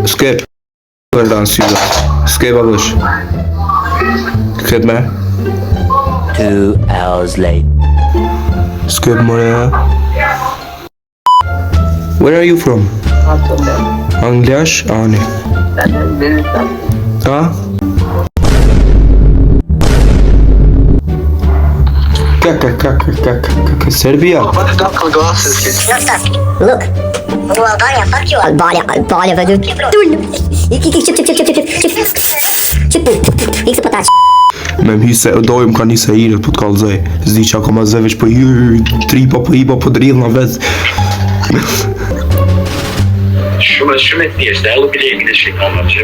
Skep. Vërdan syda. Skep avësh. Këtë me? 2 hours later. Skep more. Where are you from? Anglash? Ani. Ha? Serbia? Look, Albania, fuck you. Albania, vedo. Ik se pataç. Me më hise, dojmë ka një se hirët po të kalëzoj. Zdi që ako ma zevesh po tripa po hipa po dridhna vetë. Shumë e thjeshtë, e lupi lejnë në shikama që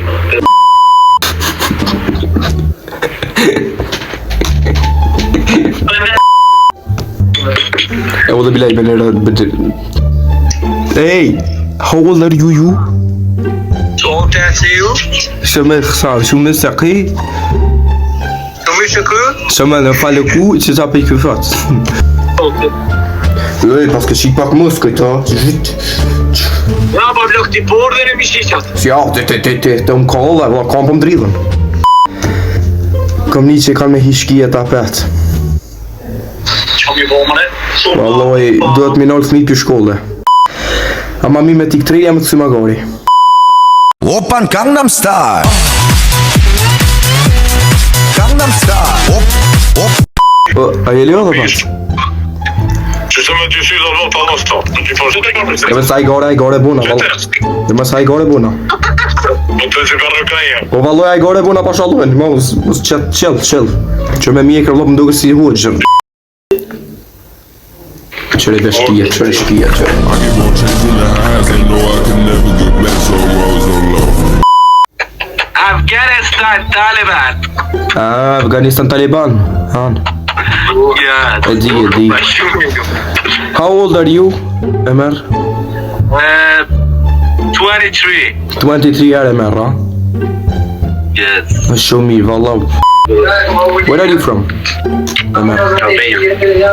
E o dhe bilaj me nërë Hey, how old are you? Soğuk tersi ju? Shumë e kësar, shumë e saki Shumë i shëkë? Shumë e në falë ku, që ta pe i këfat Ej, paske shik pak mësë këta Ja, pa blok t'i por dhe në mishishat Si ja, të më kallë, vla kam për më dridhën Kom një që kanë me hishkije ta pet Qo mi bomëre? Valloj, duhet mi nalë fmi për shkolle Ama mi me tik 3 jam të kësë magari Oppan Gangnam Style. Gangnam Style. Op. A je leo dhe pas? Që se me t'y sy dhe pa në stop Në t'y përshë të kërë Dhe me saj gore buna Dhe me saj gore buna Në të që ka rëka jem O valloj aj gore buna pa shaluen Ma us qëll Që me mi e kërlop më duke si huë gjëm Qëre dhe shkija I get more checks in the highs, they know I can never get back, so I'm always on low. Afghanistan Taliban Afghanistan Taliban Han Ja E di How old are you, Emer? 23 23 are Emer, ha? Yes Shumë mirë, vallau Where are you from? Emer Albania